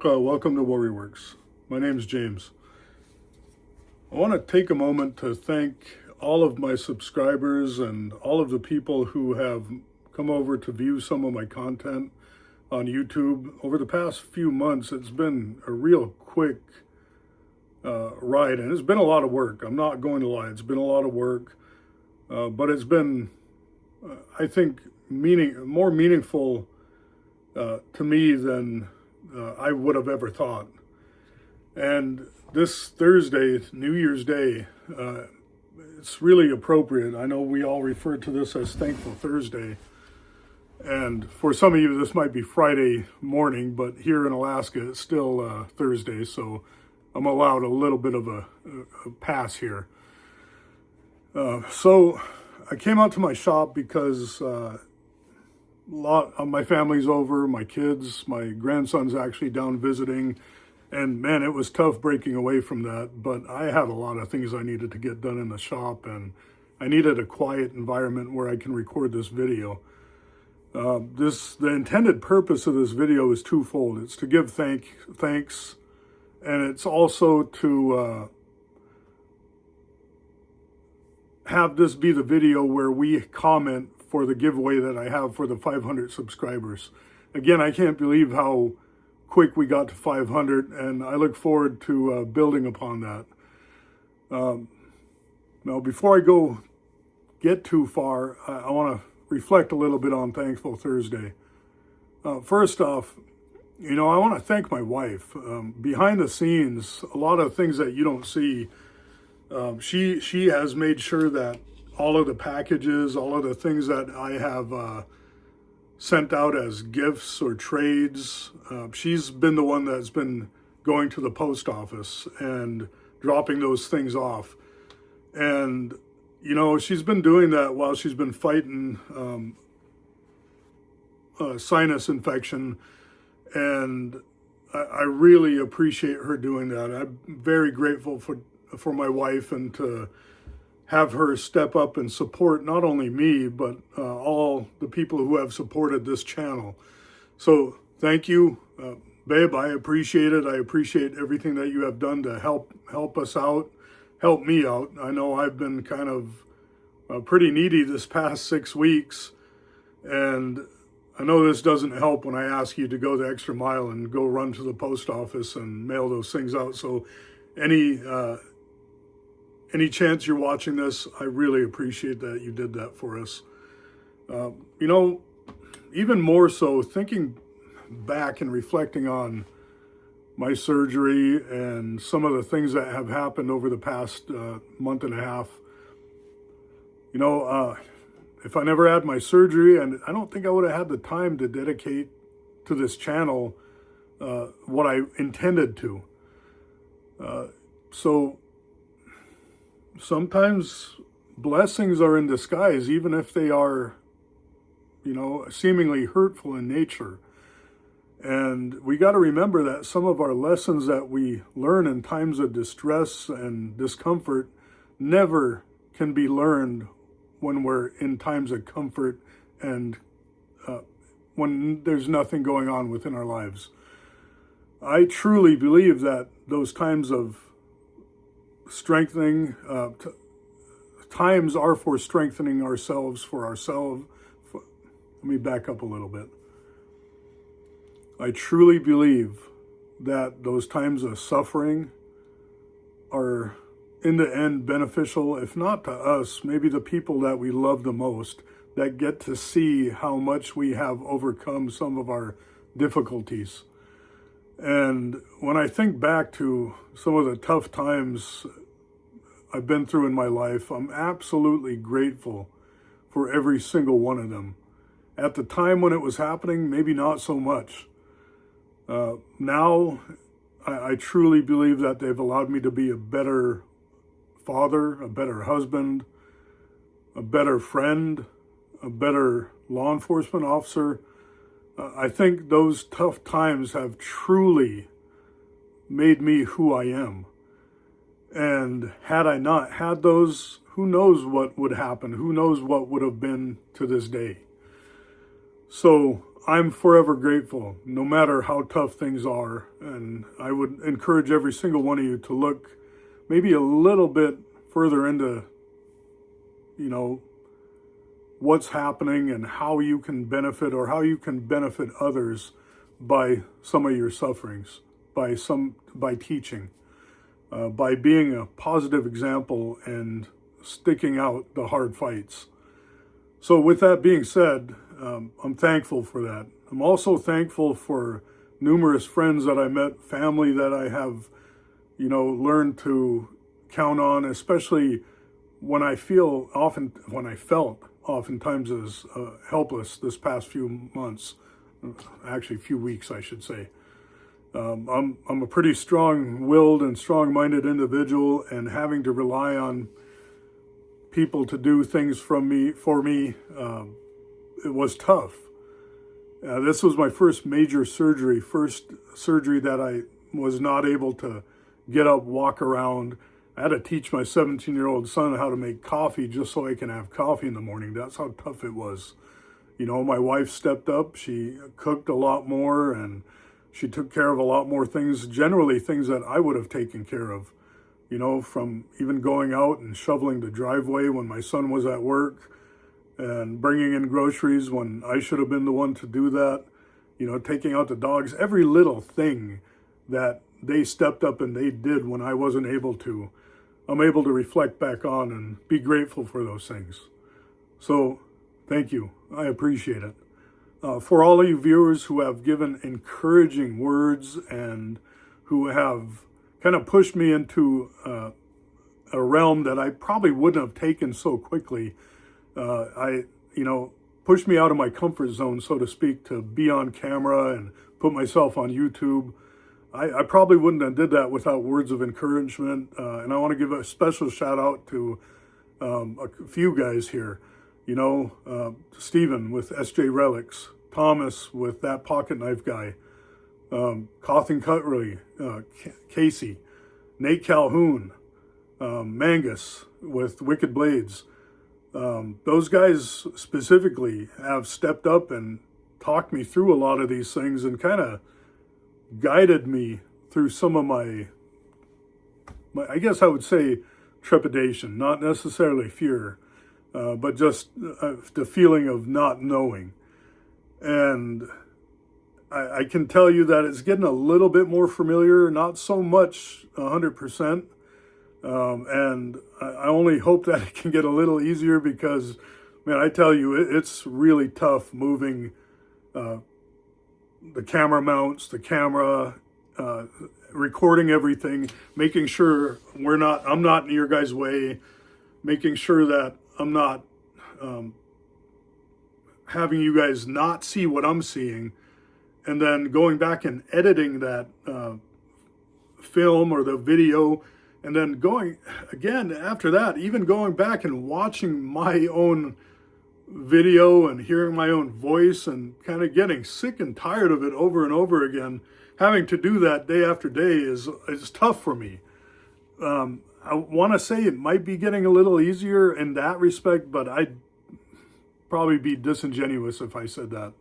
Welcome to Warrior Werks. My name's James. I want to take a moment to thank all of my subscribers and all of the people who have come over to view some of my content on YouTube. Over the past few months, it's been a real quick ride, and it's been a lot of work. I'm not going to lie, it's been a lot of work, but it's been, I think, more meaningful to me than I would have ever thought. And this Thursday, New Year's Day, it's really appropriate. I know we all refer to this as Thankful Thursday. And for some of you, this might be Friday morning, but here in Alaska, it's still Thursday. So I'm allowed a little bit of a pass here. So I came out to my shop because a lot of my family's over, my kids, my grandson's actually down visiting, and man, it was tough breaking away from that, but I had a lot of things I needed to get done in the shop, and I needed a quiet environment where I can record this video. The intended purpose of this video is twofold. It's to give thanks, and it's also to have this be the video where we comment for the giveaway that I have for the 500 subscribers. Again, I can't believe how quick we got to 500, and I look forward to building upon that. Now, before I get too far, I want to reflect a little bit on Thankful Thursday. First off, I want to thank my wife. Behind the scenes, a lot of things that you don't see, she has made sure that all of the packages, all of the things that I have sent out as gifts or trades, she's been the one that's been going to the post office and dropping those things off. And, she's been doing that while she's been fighting sinus infection. And I really appreciate her doing that. I'm very grateful for my wife, and to have her step up and support not only me, but all the people who have supported this channel. So thank you, babe. I appreciate it. I appreciate everything that you have done to help us out, help me out. I know I've been kind of pretty needy this past 6 weeks, and I know this doesn't help when I ask you to go the extra mile and go run to the post office and mail those things out. So any chance you're watching this, I really appreciate that you did that for us. Even more so, thinking back and reflecting on my surgery and some of the things that have happened over the past month and a half. If I never had my surgery, and I don't think I would have had the time to dedicate to this channel what I intended to. So sometimes blessings are in disguise, even if they are, seemingly hurtful in nature. And we got to remember that some of our lessons that we learn in times of distress and discomfort never can be learned when we're in times of comfort and when there's nothing going on within our lives. I truly believe that those times of strengthening, times are for strengthening ourselves for ourselves. Let me back up a little bit. I truly believe that those times of suffering are in the end beneficial, if not to us, maybe the people that we love the most, that get to see how much we have overcome some of our difficulties. And when I think back to some of the tough times I've been through in my life, I'm absolutely grateful for every single one of them. At the time when it was happening, maybe not so much. Now, I truly believe that they've allowed me to be a better father, a better husband, a better friend, a better law enforcement officer. I think those tough times have truly made me who I am. And had I not had those, who knows what would happen? Who knows what would have been to this day? So I'm forever grateful, no matter how tough things are. And I would encourage every single one of you to look maybe a little bit further into, you know, what's happening and how you can benefit, or how you can benefit others by some of your sufferings, by teaching, by being a positive example and sticking out the hard fights. So with that being said, I'm thankful for that. I'm also thankful for numerous friends that I met, family that I have, learned to count on, especially when I felt oftentimes as helpless this past few months, actually few weeks, I should say. I'm a pretty strong-willed and strong-minded individual, and having to rely on people to do things for me, it was tough. This was my first major surgery, that I was not able to get up, walk around. I had to teach my 17-year-old son how to make coffee just so I can have coffee in the morning. That's how tough it was. My wife stepped up. She cooked a lot more, and she took care of a lot more things, generally things that I would have taken care of, from even going out and shoveling the driveway when my son was at work, and bringing in groceries when I should have been the one to do that, taking out the dogs, every little thing that they stepped up and they did when I wasn't able to. I'm able to reflect back on and be grateful for those things. So thank you. I appreciate it. For all of you viewers who have given encouraging words and who have kind of pushed me into a realm that I probably wouldn't have taken so quickly, pushed me out of my comfort zone, so to speak, to be on camera and put myself on YouTube. I probably wouldn't have did that without words of encouragement. And I want to give a special shout out to a few guys here. Stephen with SJ Relics, Thomas with That Pocket Knife Guy, Cawthon Cutlery, Casey, Nate Calhoun, Mangus with Wicked Blades. Those guys specifically have stepped up and talked me through a lot of these things and kind of guided me through some of my, I guess I would say, trepidation, not necessarily fear, but just the feeling of not knowing. And I can tell you that it's getting a little bit more familiar, not so much 100%. And I only hope that it can get a little easier, because, man, I tell you, it's really tough moving the camera mounts, the camera, recording everything, making sure I'm not in your guys' way, making sure that I'm not having you guys not see what I'm seeing, and then going back and editing that film or the video, and then going again after that, even going back and watching my own video and hearing my own voice and kind of getting sick and tired of it over and over again. Having to do that day after day is tough for me. I want to say it might be getting a little easier in that respect, but I'd probably be disingenuous if I said that.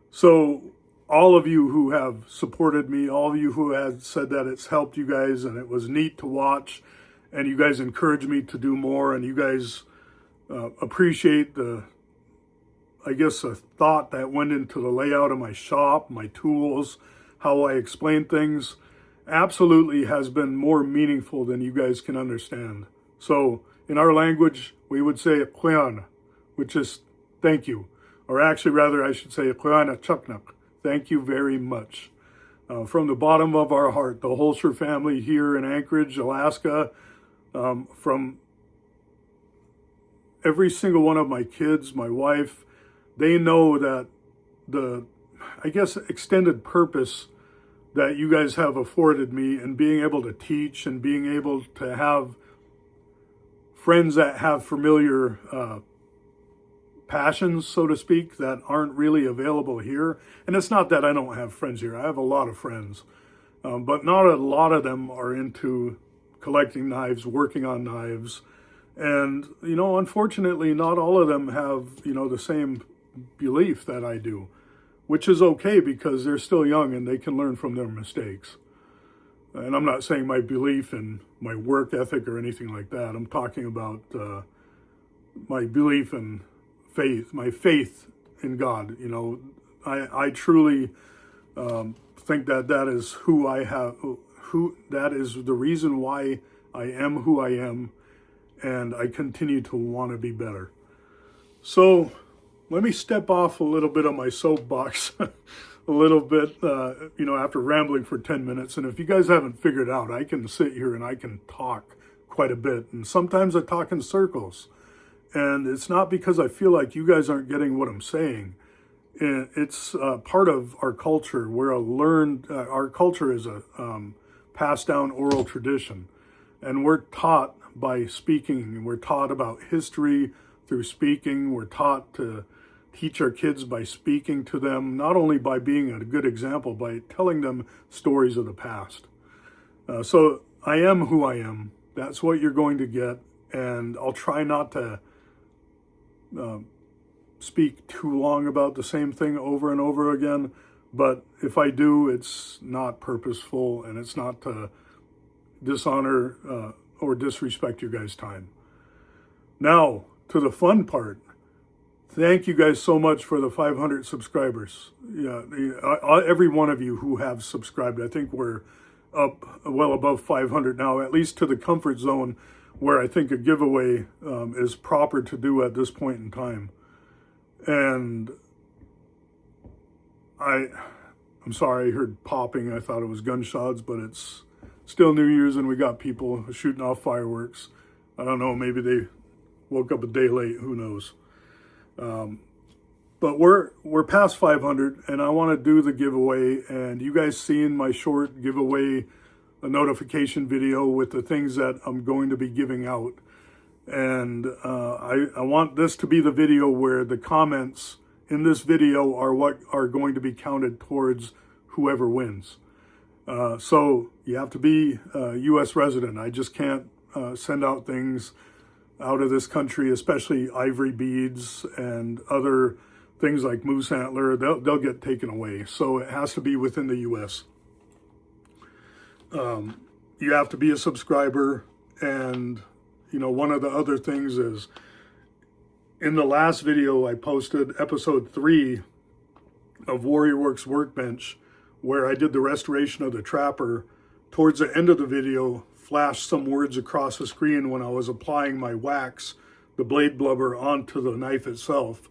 So all of you who have supported me, all of you who have said that it's helped you guys and it was neat to watch, and you guys encourage me to do more, and you guys appreciate the thought that went into the layout of my shop, my tools, how I explain things, absolutely has been more meaningful than you guys can understand. So in our language, we would say "Kuyan," which is thank you. Or actually, rather, I should say "Kuyana Chuknak." Thank you very much. From the bottom of our heart, the Holscher family here in Anchorage, Alaska, from every single one of my kids, my wife, they know that the, extended purpose that you guys have afforded me, and being able to teach and being able to have friends that have familiar passions, so to speak, that aren't really available here. And it's not that I don't have friends here. I have a lot of friends, but not a lot of them are into collecting knives, working on knives. And, unfortunately, not all of them have, the same belief that I do. which is okay because they're still young and they can learn from their mistakes. And I'm not saying my belief in my work ethic or anything like that. I'm talking about my belief in faith, my faith in God. You know, I truly think that that is who I have, that is the reason why I am who I am, and I continue to want to be better. So let me step off a little bit on my soapbox a little bit, after rambling for 10 minutes. And if you guys haven't figured out, I can sit here and I can talk quite a bit. And sometimes I talk in circles. And it's not because I feel like you guys aren't getting what I'm saying. It's part of our culture. Our culture is a passed down oral tradition. And we're taught by speaking. We're taught about history through speaking. We're taught to teach our kids by speaking to them, not only by being a good example, by telling them stories of the past. So I am who I am. That's what you're going to get. And I'll try not to speak too long about the same thing over and over again. But if I do, it's not purposeful, and it's not to dishonor or disrespect your guys' time. Now, to the fun part. Thank you guys so much for the 500 subscribers. Yeah, every one of you who have subscribed. I think we're up well above 500 now, at least to the comfort zone where I think a giveaway is proper to do at this point in time. And I'm sorry, I heard popping. I thought it was gunshots, but it's still New Year's and we got people shooting off fireworks. I don't know, maybe they woke up a day late, who knows. But we're past 500, and I want to do the giveaway. And you guys seen my short giveaway, a notification video with the things that I'm going to be giving out. And I want this to be the video where the comments in this video are what are going to be counted towards whoever wins. So you have to be a U.S. resident. I just can't send out things out of this country, especially ivory beads and other things like moose antler. They'll get taken away. So it has to be within the U.S. You have to be a subscriber. And, one of the other things is, in the last video I posted, episode 3 of Warrior Werks Workbench, where I did the restoration of the trapper. Towards the end of the video, flashed some words across the screen when I was applying my wax, the blade blubber, onto the knife itself.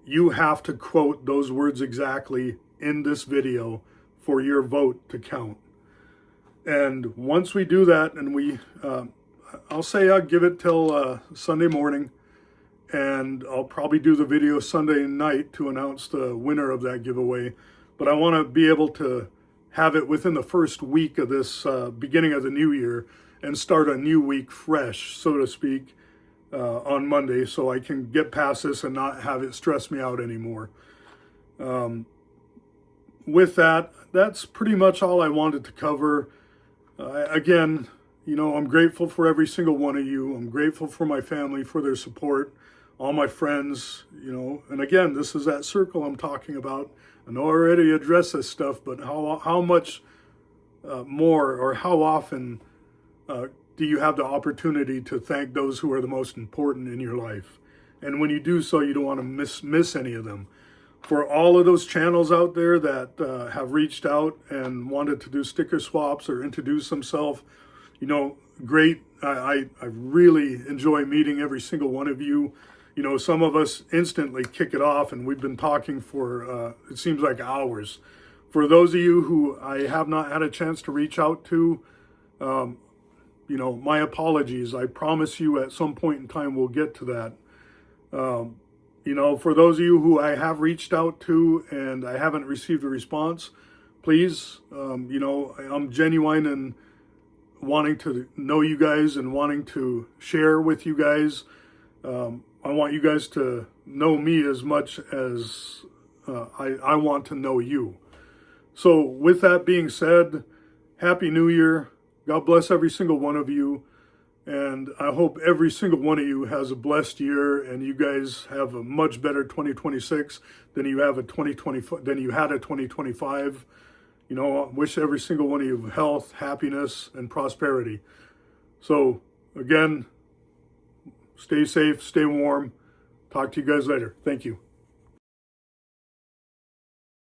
You have to quote those words exactly in this video for your vote to count. And once we do that, and I'll say I'll give it till Sunday morning, and I'll probably do the video Sunday night to announce the winner of that giveaway. But I want to be able to have it within the first week of this beginning of the new year and start a new week fresh, so to speak, on Monday, so I can get past this and not have it stress me out anymore. With that, that's pretty much all I wanted to cover. Again, I'm grateful for every single one of you. I'm grateful for my family, for their support, all my friends, and again, this is that circle I'm talking about. I know I already addressed this stuff, but how much more, or how often do you have the opportunity to thank those who are the most important in your life? And when you do so, you don't want to miss any of them. For all of those channels out there that have reached out and wanted to do sticker swaps or introduce themselves, great. I really enjoy meeting every single one of you. Some of us instantly kick it off, and we've been talking for, it seems like hours. For those of you who I have not had a chance to reach out to, my apologies. I promise you at some point in time we'll get to that. For those of you who I have reached out to and I haven't received a response, please, I'm genuine in wanting to know you guys and wanting to share with you guys. I want you guys to know me as much as I want to know you. So with that being said, Happy New Year. God bless every single one of you. And I hope every single one of you has a blessed year, and you guys have a much better 2026 than you have a 2020 than you had a 2025. You know, I wish every single one of you health, happiness, and prosperity. So again, stay safe, stay warm. Talk to you guys later. Thank you.